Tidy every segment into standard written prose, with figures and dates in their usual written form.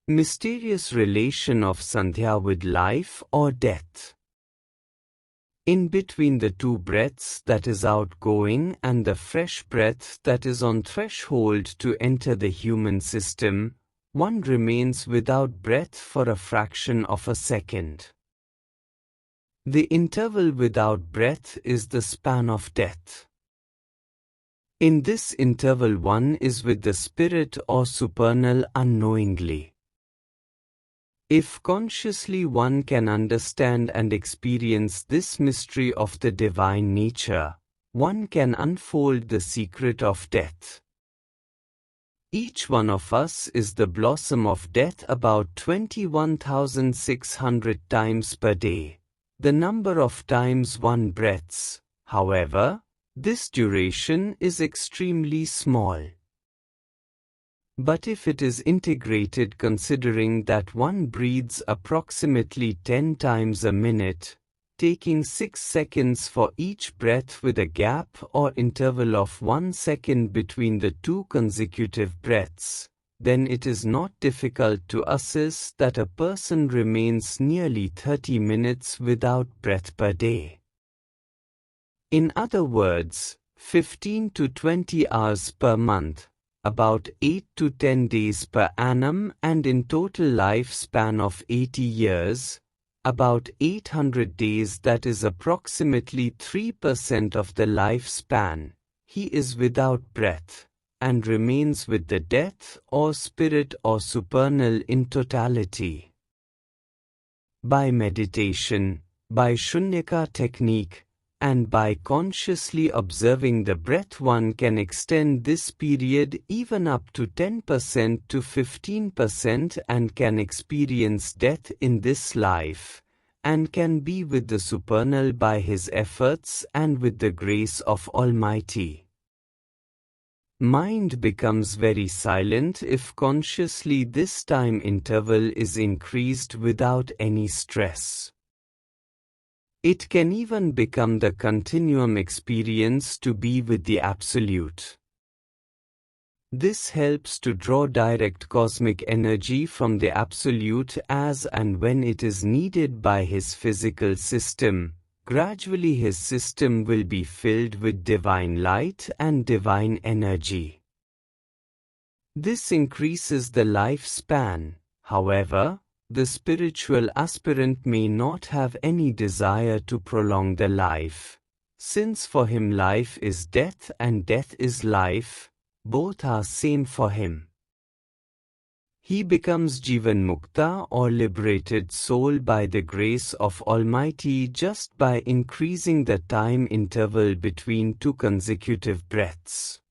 Mysterious relation of Sandhya with life or death. In between the two breaths that is outgoing and the fresh breath that is on threshold to enter the human system, one remains without breath for a fraction of a second. The interval without breath is the span of death. In this interval one is with the spirit or supernal unknowingly. If consciously one can understand and experience this mystery of the divine nature, one can unfold the secret of death. Each one of us is the blossom of death about 21,600 times per day, the number of times one breathes. However, this duration is extremely small. But if it is integrated considering that one breathes approximately 10 times a minute, taking 6 seconds for each breath with a gap or interval of 1 second between the two consecutive breaths, then it is not difficult to assess that a person remains nearly 30 minutes without breath per day. In other words, 15 to 20 hours per month, about 8 to 10 days per annum, and in total lifespan of 80 years, about 800 days, that is approximately 3% of the lifespan, he is without breath, and remains with the death or spirit or supernal in totality. By meditation, by shunyaka technique, and by consciously observing the breath one can extend this period even up to 10% to 15% and can experience death in this life, and can be with the supernal by his efforts and with the grace of Almighty. Mind becomes very silent if consciously this time interval is increased without any stress. It can even become the continuum experience to be with the Absolute. This helps to draw direct cosmic energy from the Absolute as and when it is needed by his physical system. Gradually his system will be filled with divine light and divine energy. This increases the lifespan. However, the spiritual aspirant may not have any desire to prolong the life, since for him life is death and death is life, both are same for him. He becomes Jeevan Mukta or liberated soul by the grace of Almighty just by increasing the time interval between two consecutive breaths.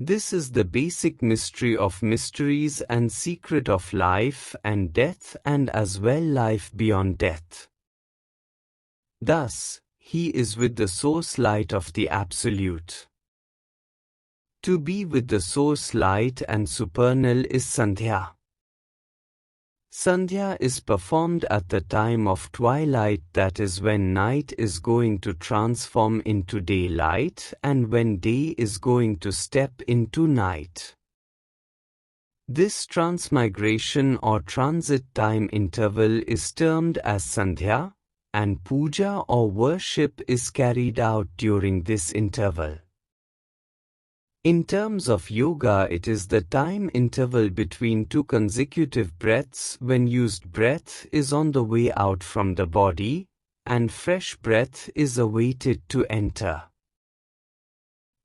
This is the basic mystery of mysteries and secret of life and death and as well life beyond death. Thus, he is with the source light of the Absolute. To be with the source light and supernal is Sandhya. Sandhya is performed at the time of twilight, that is when night is going to transform into daylight and when day is going to step into night. This transmigration or transit time interval is termed as Sandhya, and puja or worship is carried out during this interval. In terms of yoga, it is the time interval between two consecutive breaths when used breath is on the way out from the body, and fresh breath is awaited to enter.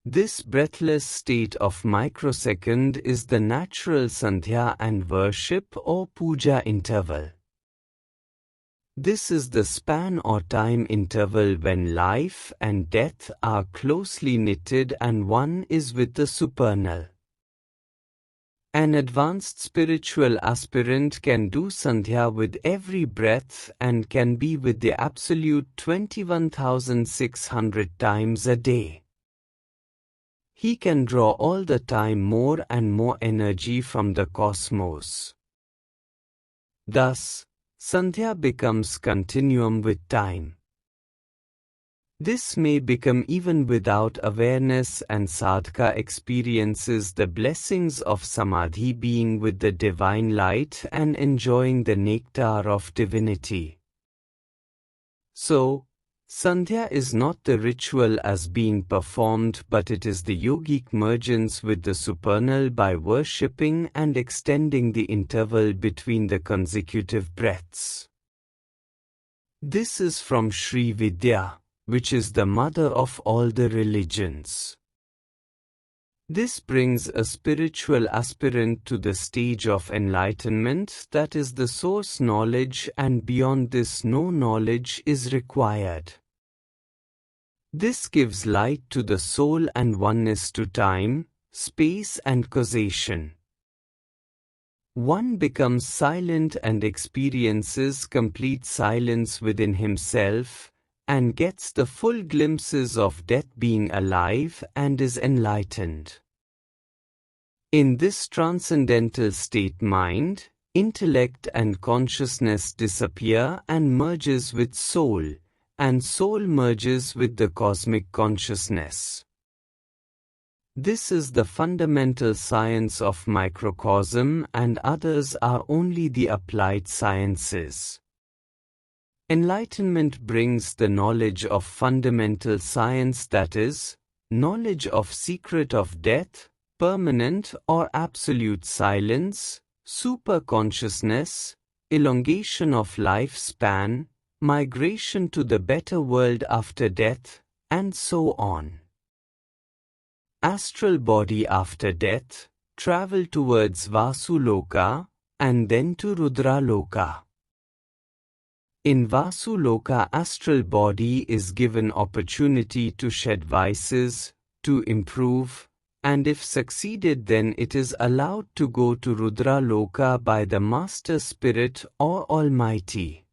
This breathless state of microsecond is the natural Sandhya and worship or puja interval. This is the span or time interval when life and death are closely knitted and one is with the supernal. An advanced spiritual aspirant can do Sandhya with every breath and can be with the Absolute 21,600 times a day. He can draw all the time more and more energy from the cosmos. Thus, Sandhya becomes continuum with time. This may become even without awareness, and sadhaka experiences the blessings of samadhi, being with the divine light and enjoying the nectar of divinity. So, Sandhya is not the ritual as being performed, but it is the yogic mergence with the supernal by worshipping and extending the interval between the consecutive breaths. This is from Sri Vidya, which is the mother of all the religions. This brings a spiritual aspirant to the stage of enlightenment, that is the source knowledge, and beyond this no knowledge is required. This gives light to the soul and oneness to time, space and causation. One becomes silent and experiences complete silence within himself, and gets the full glimpses of death being alive, and is enlightened. In this transcendental state, mind, intellect and consciousness disappear and merges with soul, and soul merges with the cosmic consciousness. This is the fundamental science of microcosm, and others are only the applied sciences. Enlightenment brings the knowledge of fundamental science, that is, knowledge of secret of death, permanent or absolute silence, super-consciousness, elongation of lifespan, migration to the better world after death, and so on. Astral body after death, travel towards Vasu Loka, and then to Rudra Loka. In Vasu Loka, astral body is given opportunity to shed vices, to improve, and if succeeded, then it is allowed to go to Rudra Loka by the Master Spirit or Almighty.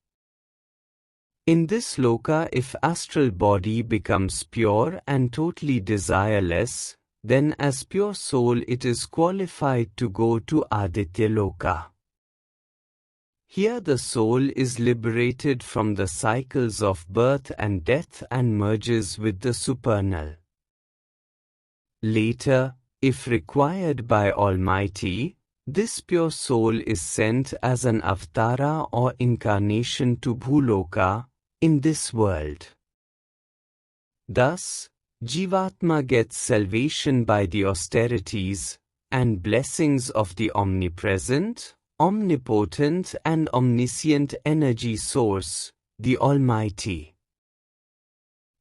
In this Loka, if astral body becomes pure and totally desireless, then as pure soul it is qualified to go to Aditya Loka. Here the soul is liberated from the cycles of birth and death and merges with the supernal. Later, if required by Almighty, this pure soul is sent as an avatara or incarnation to Bhuloka, in this world. Thus, Jivatma gets salvation by the austerities and blessings of the omnipresent, omnipotent and omniscient energy source, the Almighty.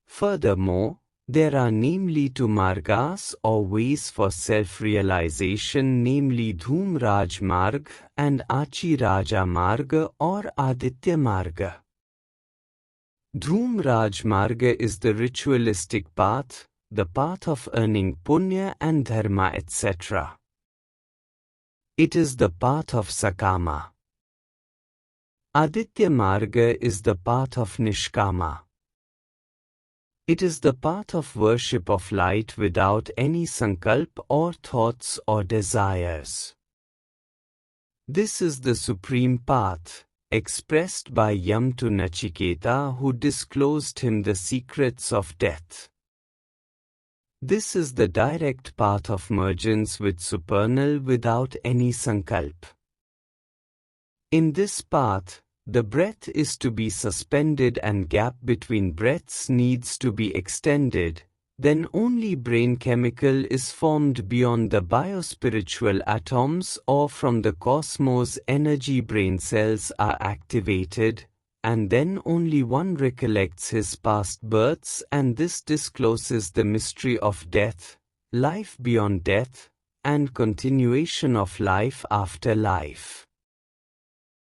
Furthermore, there are namely two margas or ways for self-realization, namely Dhum Raj Marg and Achi Raja Marga or Aditya Marga. Dhum Raj Marga is the ritualistic path, the path of earning punya and dharma, etc. It is the path of Sakama. Aditya Marga is the path of Nishkama. It is the path of worship of light without any sankalp or thoughts or desires. This is the supreme path, expressed by Yam to Nachiketa, who disclosed him the secrets of death. This is the direct path of mergence with supernal without any sankalp. In this path, the breath is to be suspended and gap between breaths needs to be extended, then only brain chemical is formed beyond the biospiritual atoms or from the cosmos energy brain cells are activated, and then only one recollects his past births, and this discloses the mystery of death, life beyond death, and continuation of life after life.